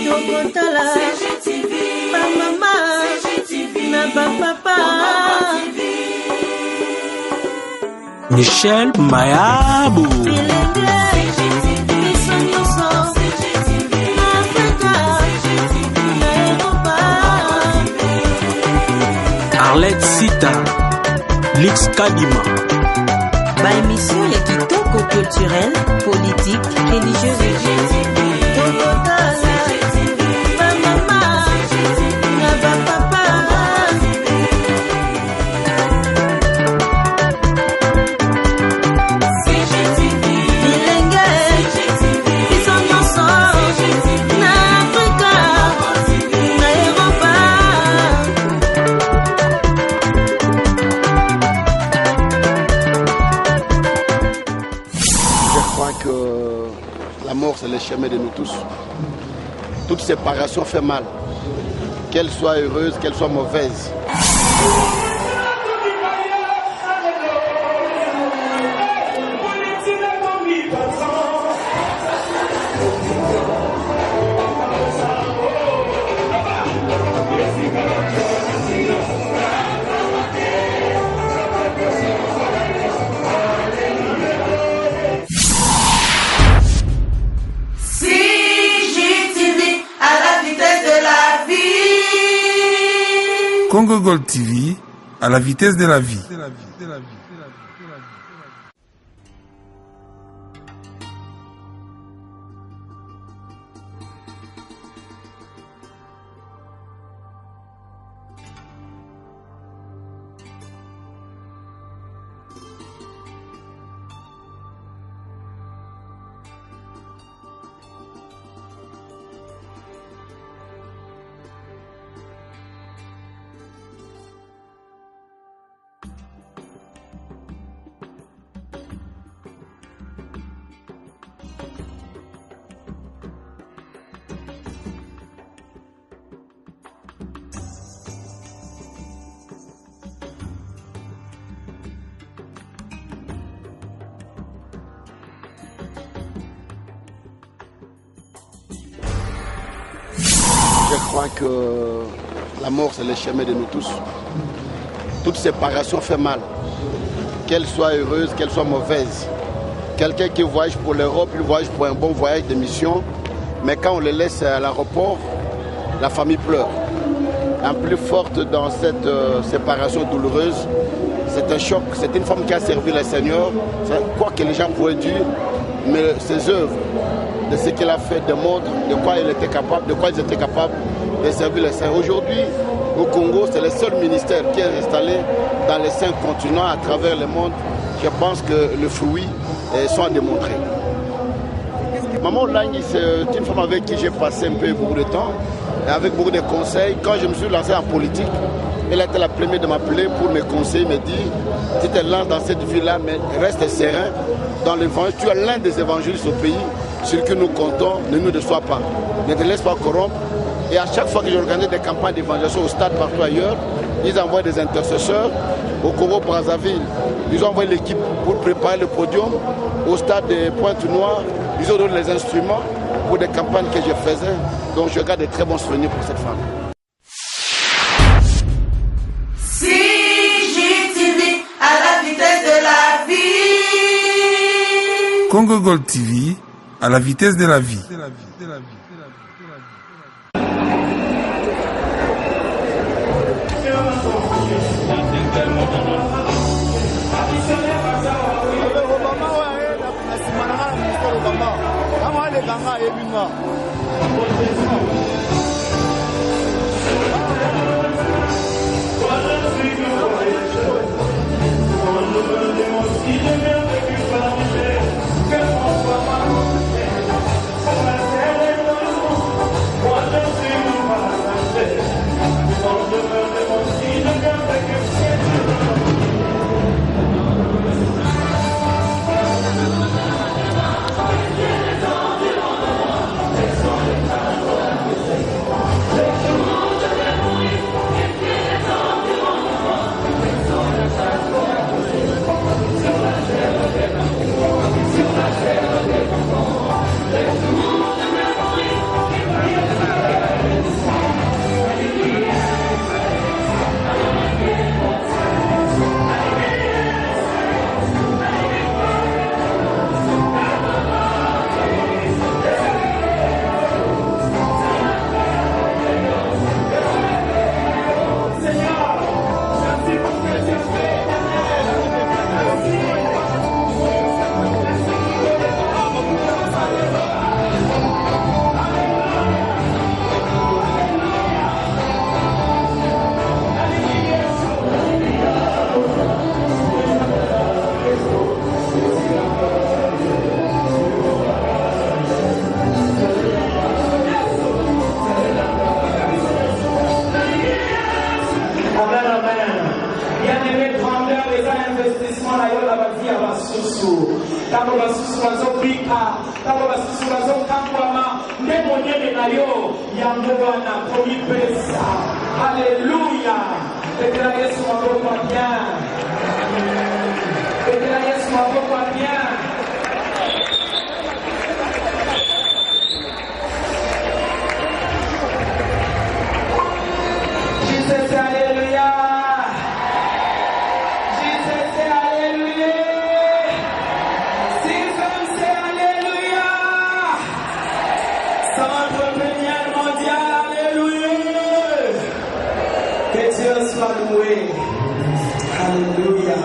Tokotala ba mama na ba papa. Michel Mayabou. Arlette Sita, Lix Kadima. Ba émission ya kitoko culturel, politique, religieuse et c'est le chemin de nous tous. Toute séparation fait mal, qu'elle soit heureuse, qu'elle soit mauvaise. Congo Gold TV, à la vitesse de la vie. Je crois que la mort, c'est le chemin de nous tous. Toute séparation fait mal, qu'elle soit heureuse, qu'elle soit mauvaise. Quelqu'un qui voyage pour l'Europe, il voyage pour un bon voyage de mission, mais quand on le laisse à l'aéroport, la famille pleure. En plus forte dans cette séparation douloureuse, c'est un choc. C'est une femme qui a servi le Seigneur, quoi que les gens pourraient dire, mais ses œuvres, de ce qu'il a fait, démontrent de quoi il était capable, de quoi ils étaient capables de servir les saints. Aujourd'hui, au Congo, c'est le seul ministère qui est installé dans les 5 continents à travers le monde. Je pense que le fruit sont à démontrer. Maman Lang, c'est une femme avec qui j'ai passé un peu beaucoup de temps, et avec beaucoup de conseils. Quand je me suis lancé en politique, elle a été la première de m'appeler pour me conseiller, me dire, tu te lances dans cette vie-là, mais reste serein dans l'évangile. Tu es l'un des évangélistes au pays sur qui nous comptons, ne nous déçois pas. Ne te laisse pas corrompre. Et à chaque fois que j'organise des campagnes d'évangélisation au stade, partout ailleurs, ils envoient des intercesseurs. Au Congo-Brazzaville, ils ont envoyé l'équipe pour préparer le podium. Au stade de Pointe-Noire, ils ont donné les instruments pour des campagnes que je faisais. Donc je garde de très bons souvenirs pour cette femme. CGTV à la vitesse de la vie. Congo Gold TV, à la vitesse de la vie. basusu bazobika ntango basusu bazokangwama nde monene na yo yango wana komipesa. Haleluya. Petela Yesu maboko ya bien. Petela Yesu maboko ya bien. Jesus, hallelujah. Jesus, say hallelujah. Sylvain, say hallelujah. Centre Plénière mondial, hallelujah. Que Dieu soit loué. Hallelujah.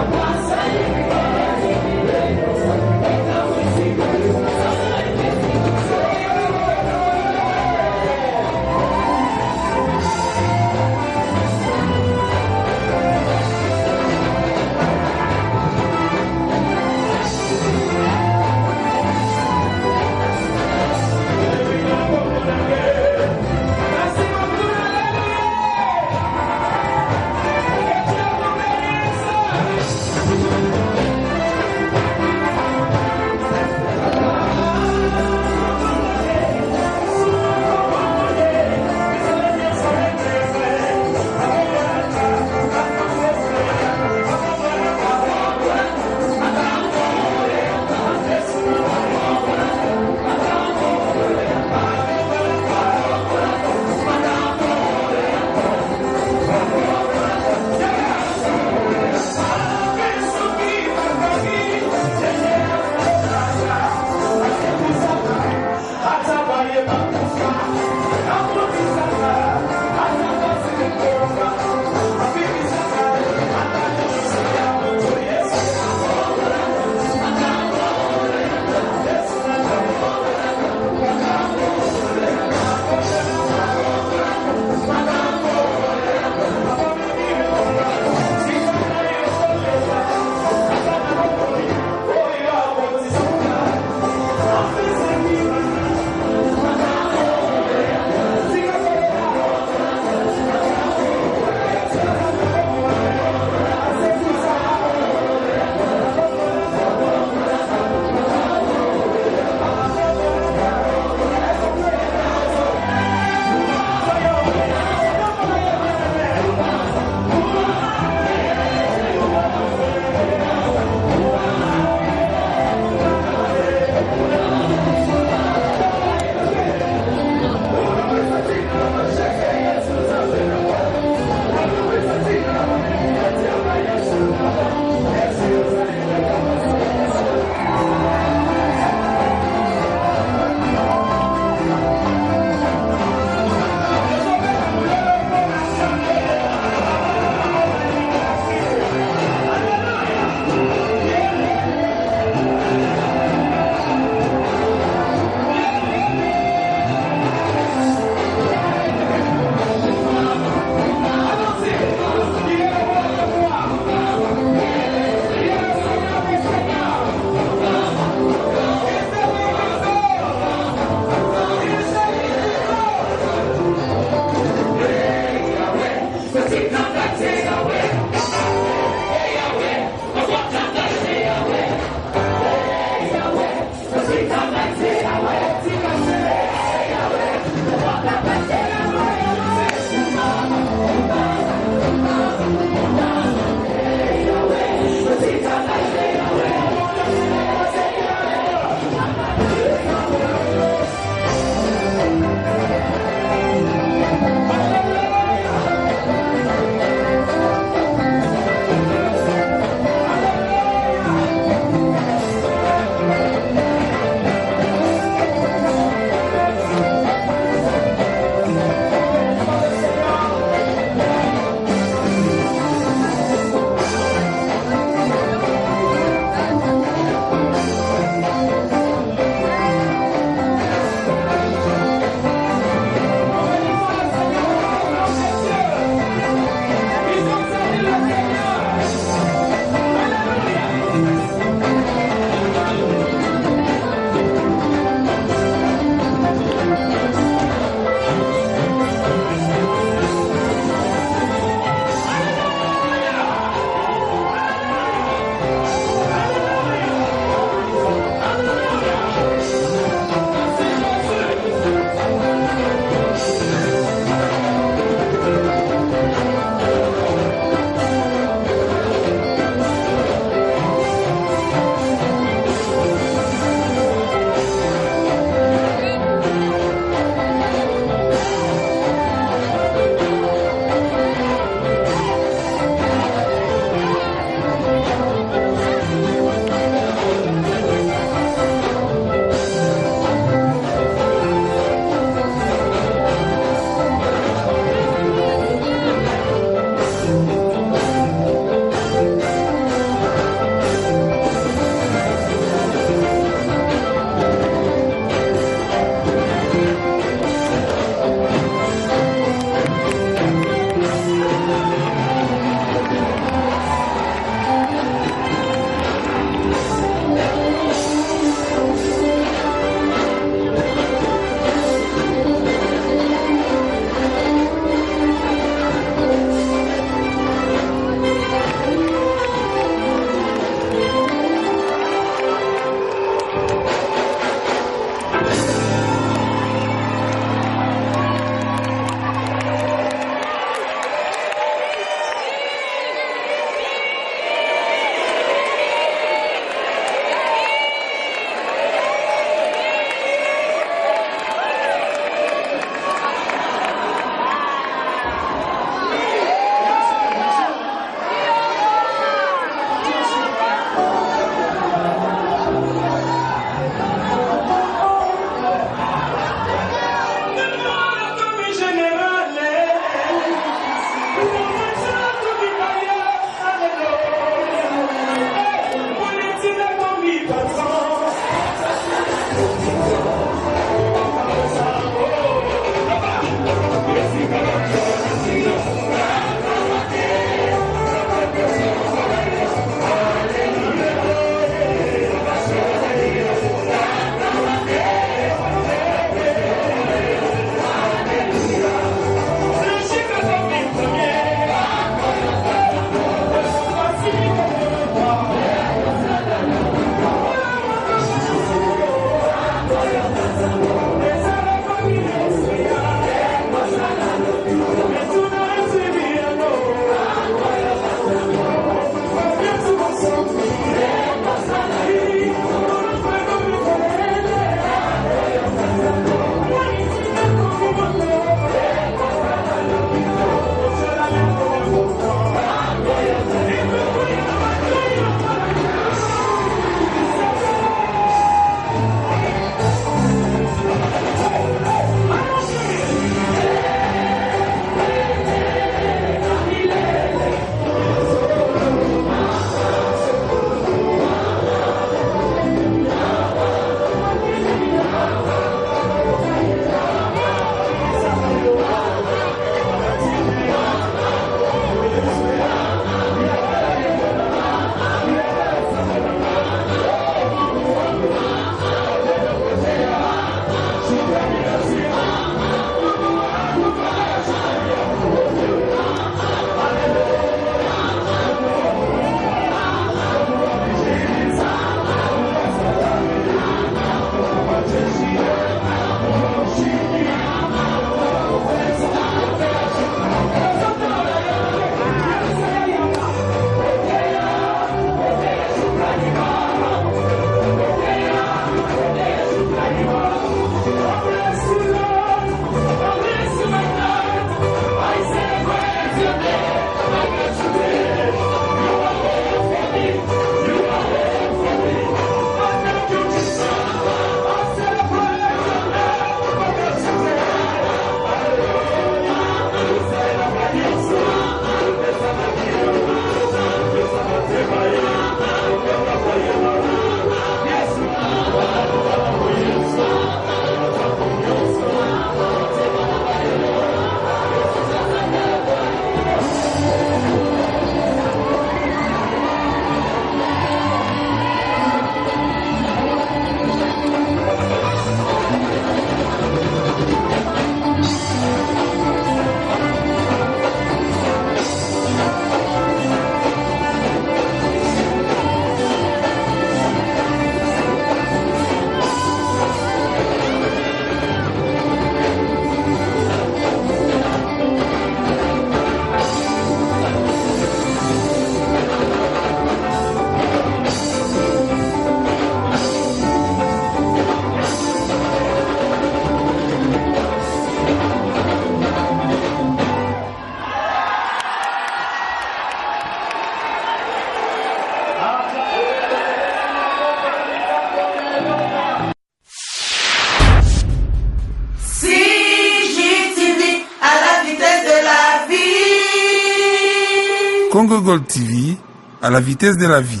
Congo Gold TV, à la vitesse de la vie.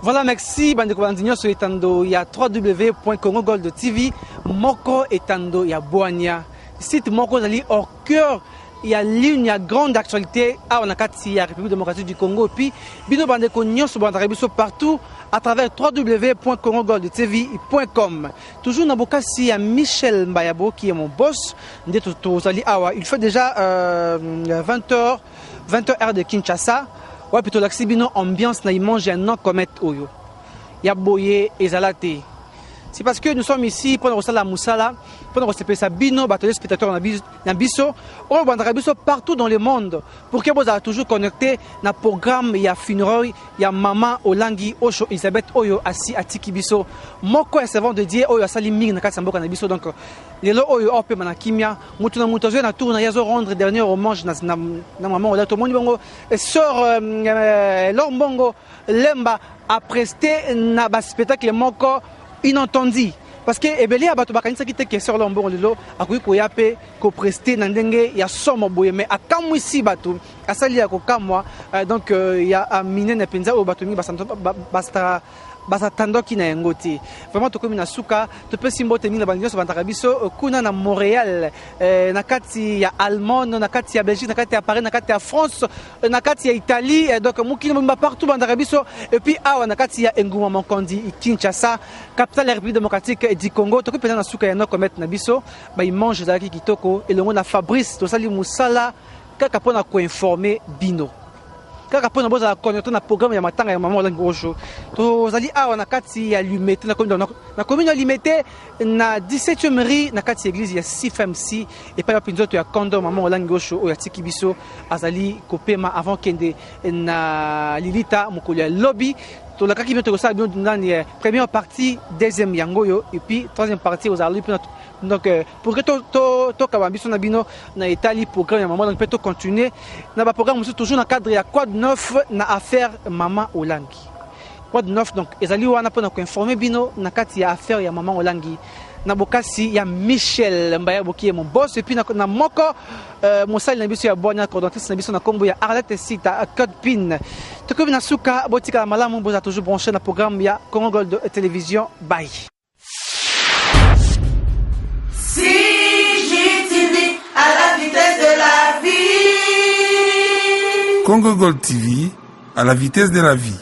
Voilà, merci. Bandeko Bandinyo sur Etando, il y a www.congogoldtv, Moko Etando, il y a Boania. Site Moko Zali au cœur, il y a ligne, il y a grande actualité à Onakati, il y a République démocratique du Congo. Et puis, Bino Bandeko Nyon sur Bandarabiso partout à travers www.congogoldtv.com. Toujours dans Bokassi, il y a Michel Mbayabo qui est mon boss. Il fait déjà 20h heure de Kinshasa. Ouais, plutôt l'axibino ambiance na mange un an comme oyo. Ya boye ezalate. C'est parce que nous sommes ici pour nous la moussala, pour nous recevoir sabino, battre les spectateurs na biso, on bandera biso partout dans le monde pour que vous soyez toujours connecté na programme ya funérailles, ya maman Olangi Osho Elisabeth Oyo asi atiki biso. Moko est servant de Dieu Oyo asali mingi na katsamboka na biso donc lelo Oyo ope manakimia, mutu na mutu na tour na yazo rendre dernier hommage na maman Ola to moni bongo sœur Lombongo Lemba a presté na ba spectacle moko inentendu parce que ebeli abato bakanisa kite ke sur Lombongo lelo akuyi koyape ko prester na ndenge ya somo boye mais akamwi si bato asali ya ko kamwa donc ya amine na penza o bato mi basta basatandoki na ngoti vraiment tokomi na suka to pe simbote mingi na bango so bantaka biso kuna na Montréal na kati ya Allemagne na kati ya Belgique na kati ya Paris na kati ya France na kati ya Italie donc mukini mba partout bantaka biso et puis awa na kati ya Nguma Mokondi Kinshasa capitale de la République démocratique du Congo to pe na suka ya no commettre na biso ba imange zaki kitoko elongo na Fabrice to sali musala kaka pona ko informer bino kaka pona boza connecter na programme ya matanga ya maman Olangi Osho to zali awa na kati ya Limete na commune ya Limete na 17e rue na kati ya église ya CFMC et pas ya pinzoto ya kondo maman Olangi Osho oya tiki biso azali kopema avant kende na Lilita mokolo ya lobby to la kaki bientôt ça bien dans première partie deuxième yangoyo et puis troisième partie aux arlis donc pour que to kabambiso na bino na Italie programme ya maman donc peut continuer na ba programme toujours dans cadre ya Quad 9 na affaire maman Olangi Quad 9 donc ezali wana pona ko informer bino na kati ya affaire ya maman Olangi na bokasi ya Michel Mbayabo qui est mon boss et puis na moko mosali na biso ya bonya coordinatrice na biso na kombo ya Arlette Sita Code Pin to comme na suka botika malamu boza toujours branché na programme ya Congo Gold Télévision bye CGTV à la vitesse de la vie. Congo Gold TV, à la vitesse de la vie.